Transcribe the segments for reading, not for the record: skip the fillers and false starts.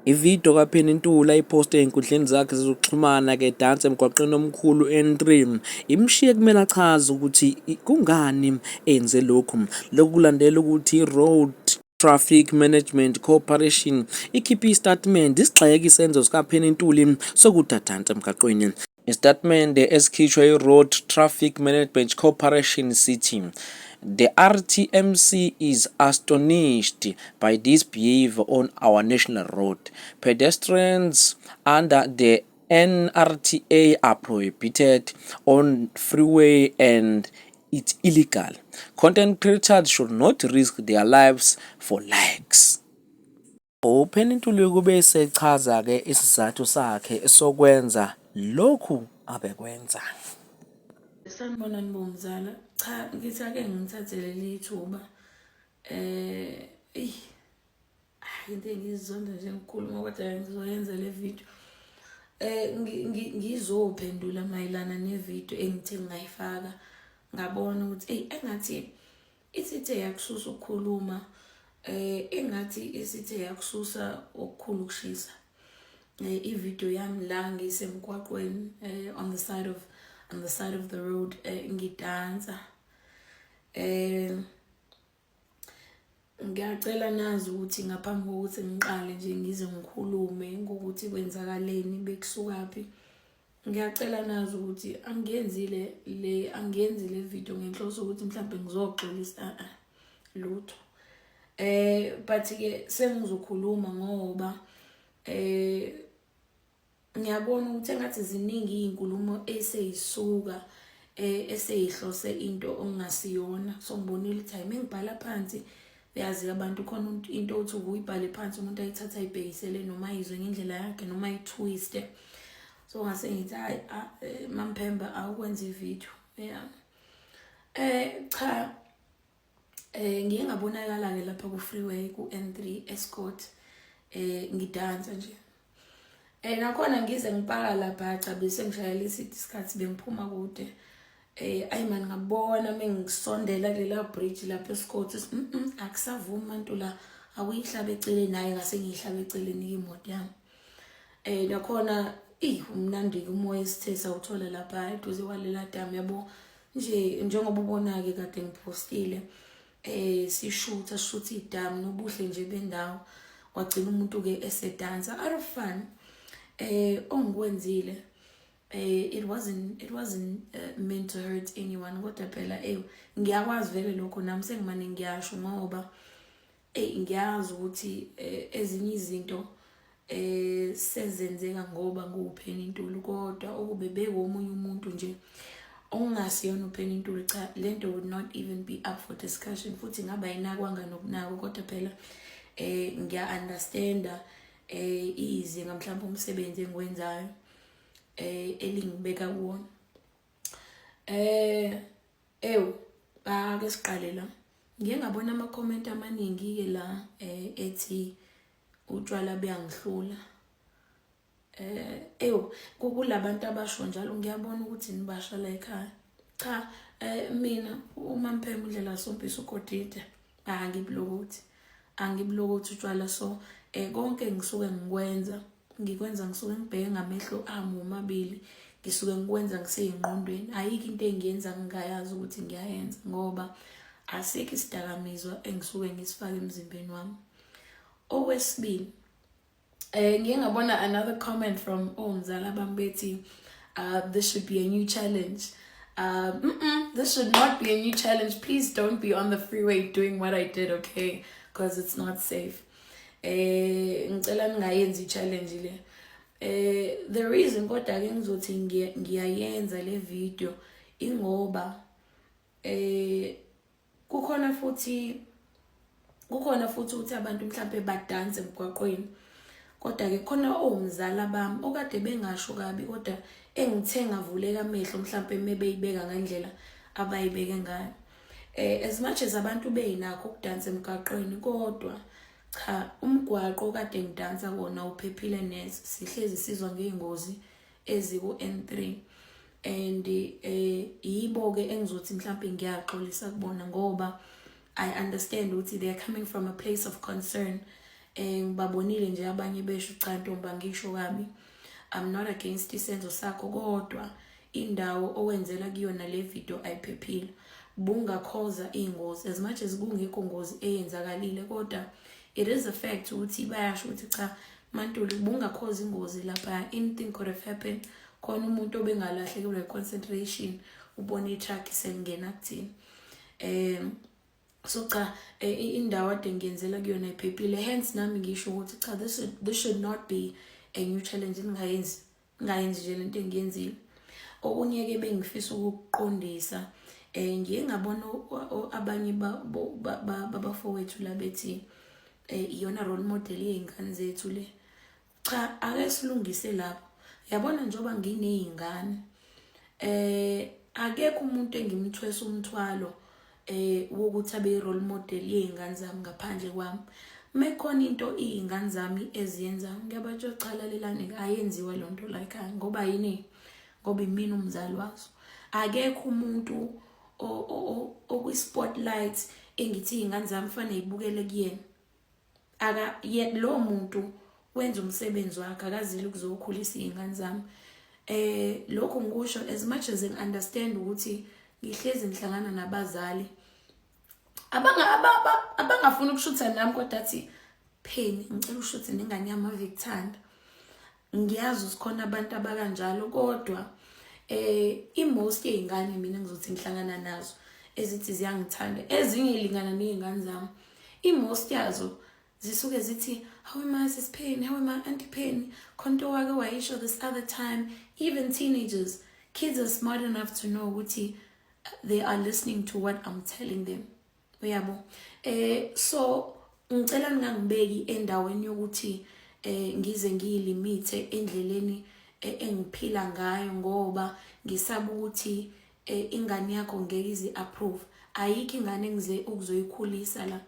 Ividiyo kaPenny Ntuli ayiposte ey'nkundleni zakhe zokuxhumana ke edansa emgwaqeni omkhulu N3 imshiye kumele achaze ukuthi kungani enze lokhu. Lokulandela ukuthi i-Road Traffic Management Corporation ikhiphe isitatimende isigxeka isenzo sikaPenny Ntuli sokuthi adanse emgwaqweni. Isitatimende esikhishwe i-Road Traffic Management Corporation sithi the RTMC is astonished by this behavior on our national road. Pedestrians under the NRTA are prohibited on freeway and it's illegal. Content creators should not risk their lives for likes. Penny Ntuli kube sechaza ke isizathu sakhe sokwenza lokhu abekwenza. Sanibonani bomzala, cha ngithi ake ngithathe leli thuba into engizonda nje ngikhuluma kodwa ngizoyenza le video ngizophendula mayelana nevideo engithe ngayifaka ngabona ukuthi engathi isithe yakususa ukukhuluma engathi isithe yakususa okukhulu ukushisa ivideo yami la ngisemgwaqweni on the side of the road ngidansa ngiyacela nazi ukuthi ngaphambi kokuthi ngiqale nje ngize ngikhulume ngokuthi kwenzakaleni bekusukaphi ngiyacela nazi ukuthi angiyenzi le video ngenhloso ukuthi mhlambe ngizoxolisa lutho but ke sengizokhuluma ngoba ngiyabona ukuthi engathi ziningi izinkulumo eseyisuka eseyihlose into ongasiyona so ngibonile ukuthi mengibhala phansi uyazi abantu khona into othi uyibhale phansi umuntu ayithatha ayibhekisele noma ayizwe ngendlela yakhe noma ayitwiste so ngase ngithi Mamphemba awukwenza ivideo cha ngiye ngabonakala ke lapha ku freeway ku N3 Escort ngidansa nje nakhona ngize ngipaka lapha cha bese ngishayela isikhathi bengiphuma kude ayimani ngabona mengisondela kulela bridge lapha Escort akusavuma umuntu la awuyihlabe eceleni naye ngase ngiyihlabe eceleni imoto yami nakhona umnandi umoya esithe sawuthola lapha eduze kwalela dam yabo nje njengoba ubona ke kade ngipostile sishutha idam nobuhle nje bendawo wagcina umuntu ke esedansa out of fun ongikwenzile it wasn't meant to hurt anyone kodwa phela ngiyakwazi vele lokho nami sengimane ngiyasho ngoba ngiyazi ukuthi ezinye izinto sezenzeka ngoba nguPenny Ntuli kodwa ukube bekomunye umuntu nje ongasiyona uPenny Ntuli cha lento would not even be up for discussion futhi ngaba yinakwanga nokunako kodwa phela ngiya understanda izinga mhlawumbe umsebenzi engikwenzayo elingibeka kuwona ake siqale la ngiye ngabona ama comment amaningi ke la ethi utshwala buyangihlula kulabantu abasho njalo ngiyabona ukuthi nibasha la ekhaya cha mina uMamphemba uNdlela Sompisi uGodide angibulokothi utshwala so konke ngisuke ngikwenza ngisuke ngibheke ngamehlo ami omabili ngisuke ngikwenza ngiseyinqondweni ayikho into engiyenza ngingayazi ukuthi ngiyayenza ngoba asikho isidakamizwa engisuke ngisifaka emzimbeni wami okwesibili ngiye ngabona another comment from omzala bami bethi this should be a new challenge this should not be a new challenge please don't be on the freeway doing what I did okay because it's not safe ngicela ningayenzi i-challenge le the reason kodwa ke ngizothi ngiyayenza le video ingoba kukhona futhi ukuthi abantu mhlambe badanse emgwaqweni kodwa ke khona omzala bami okade bengasho kabi kodwa engithe ngavuleka amehlo mhlambe mebeyibeka ngendlela abayibeke ngayo as much as abantu beyinakho ukudansa emgwaqweni kodwa cha umgwaqo kade ngidansa wona uphephile neze sihlezi sizwa ngeingozi eziku N3 and yibo ke engizothi mhlambe ngiyaxolisa kubona ngoba I understand ukuthi they are coming from a place of concern Babonile nje abanye besho cha ntombi angisho kabi. I'm not against isenzo sakho kodwa indawo owenzela kuyona le video ayiphephile. Bungakhoza ingozi as much as kungekho ngozi eyenzakalile kodwa it is a fact ukuthi bayasho ukuthi cha Mantuli bungakhoza ingozi lapha, anything could have happened. Khona umuntu obengalahlekelwe concentration ubone itruck selingena kuthini. So cha indawo ade ngiyenzela kuyona iphephile, hence nami ngisho ukuthi cha this should not be a new challenge. Ngayenzi nje lento engiyenzile. Okunye ke bengifisa ukuqondisa ngiye ngabona abanye babafowethu la bethi iyona role model yezingane zethu le. Cha ake silungise lapho. Yabona njoba nginezingane akekho umuntu engimthwesa umthwalo wokuthi abe role model yezingane zami ngaphandle kwami. Mekhona into izingane zami eziyenza ngiyabatsho cha lalelani ayenziwa lonto la ekhaya ngoba yini, ngoba imina umzali wazo. Akekho umuntu okwi spotlight engithi izingane zami fanele ibukele kuyena. Yet lo muntu wenza umsebenzi wakhe akazile ukuzokhulisa izingane zami. Lokho ngikusho as much as I understand ukuthi ngihlezi ngihlangana nabazali abangafuna ukushutha nami kodwa athi pheni ngicela ushuthe nengane yami Victhanda. Ngiyazi usikhona abantu abakanjalo kodwa most yezingane mina ngizothi ngihlangana nazo ezithi ziyangithanda ezinye ilingana nezingane zami. Most yazo zisuke zithi how am I sis Penny, how am I Auntie Penny, konto wake wayisho this other time. Even teenagers, kids are smart enough to know ukuthi they are listening to what I'm telling them. Uyabo. So ngicela ngangibeki endaweni yokuthi ngize ngiyilimite endleleni engiphila ngayo ngoba ngisaba ukuthi ingane yakho ngeke izi approve. Ayikho ingane engize ukuzoyikhulisa la.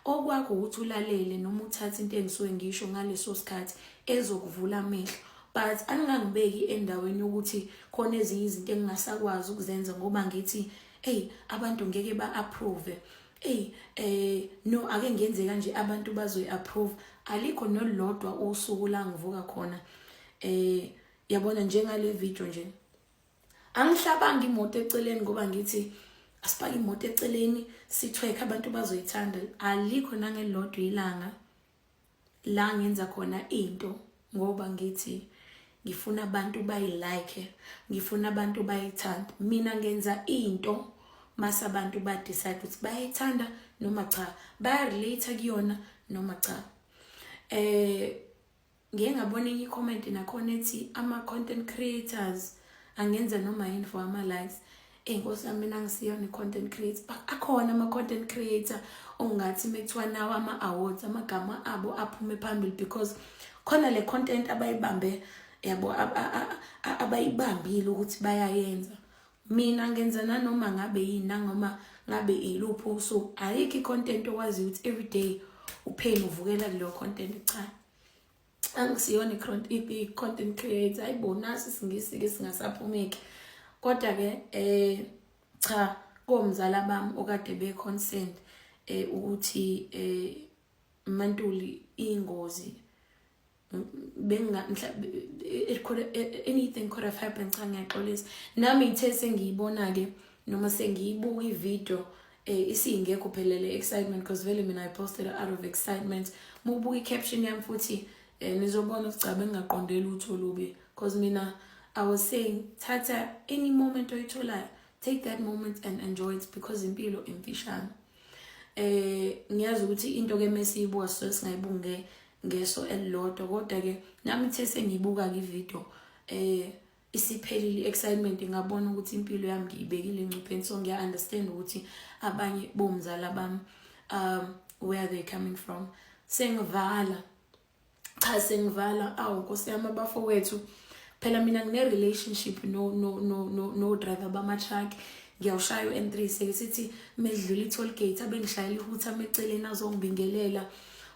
Okwakho ukuthi ulalele noma uthathe into engisuke ngisho ngaleso sikhathi ezokuvula amehlo. But angangibeki endaweni yokuthi khona ezinye izinto engingasakwazi ukuzenza ngoba ngithi abantu ngeke ba approve. No ake ngenze kanje abantu bazoyi approve. Alikho nolodwa usuku la ngivuka khona yabona njengale video nje angihlabanga imoto eceleni ngoba ngithi asipaka imoto eceleni sithweka abantu bazoyithanda. Alikho nangelodwa ilanga la ngenza khona into ngoba ngithi ngifuna abantu bayilike, ngifuna abantu bayithanda. Mina ngenza into mase abantu ba decide ukuthi bayithanda noma cha, baya relate kuyona noma cha. Ngiye ngabona enye comment nakhona ethi ama content creators angenza noma yini for ama likes. Inkosi yami mina ngisiyona i-content creator. Akhona ama-content creator ongathi mekuthiwa nawo ama-awards amagama abo aphume phambili because khona le content abayibambe yabo abayibambile ukuthi bayayenza. Mina ngenza nanoma ngabe yini nangoma ngabe iluphi usuku. Ayikho i-content okwazi ukuthi everyday uphele uvukela kuleyo content cha. Angisiyona i-content creator ayibonasi singisike singasaphumeki. Kodwa ke cha komzala bami okade be consent ukuthi Mantuli ingozi benga anything could have happened. Cha ngiyaxolisa nami ithe sengiyibona ke noma sengiyibuka ivideo isingekho phelele excitement because vele mina I posted out of excitement. Mubuka i-caption yami futhi nizobona ukuthi cha bengaqondela utho lubi because mina I was saying tata any moment oyithola take that moment and enjoy it because impilo imfishane. Ngiyazi ukuthi into ke mesiyibuka so singayibunge ngeso elilodwa kodwa ke nami ithe sengiyibuka ke video isiphelile excitement ngabona ukuthi impilo yami ngiyibekile engcupheni. So ngiya understand ukuthi abanye bomzala bami where they coming from. Sengivala Nkosi yami abafowethu phela mina ngine relationship no driver bama truck. Ngiyawushaya u-N3 sithi medlula i-toll gate abengishayela ihuthi ameceleni azongibingelela.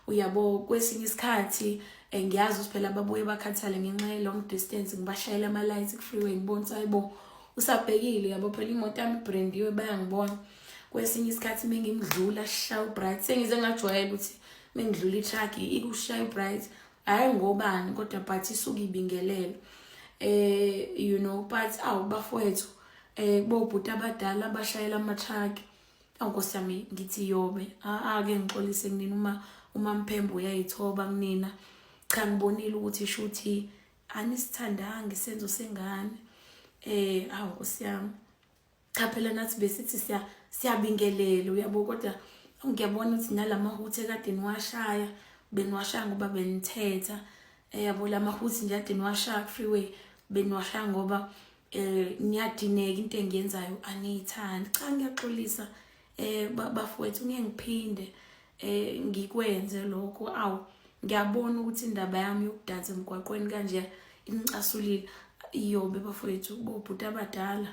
Uyabo kwesinye isikhathi ngiyazi ukuthi phela babuye bakhathale ngenxa ye long distance ngibashayela ama lights ku freeway ngibona sayibo usabhekile yabo phela imoto yami brandiwe bayangibona. Kwesinye isikhathi mengimdlula shaya bright sengize ngajwayela ukuthi mengidlula i-truck ikushaya bright hayi ngobani kodwa but isuke ibingelele you know but bafowethu bobhuti abadala abashayela ama-truck Nkosi yami ngithi yobe ake ngixolise kunina uma Mphembu uyayithoba kunina cha ngibonile ukuthi shuthi anisithandanga isenzo sengane Nkosi yami cha phela nathi besithi siyabingelela uyabo kodwa ngiyabona ukuthi nalamahuthe kade niwashaya beniwashaya ngoba benithetha yabo lamahuthe nje kade niwashaya ku-freeway beniwashaya ngoba niyadineka into engiyenzayo aniyithandi cha ngiyaxolisa bafowethu ngeke ngiphinde ngikwenze lokho ngiyabona ukuthi indaba yami yokudansa emgwaqweni kanje inicasulile iyobe bafowethu bobhuti abadala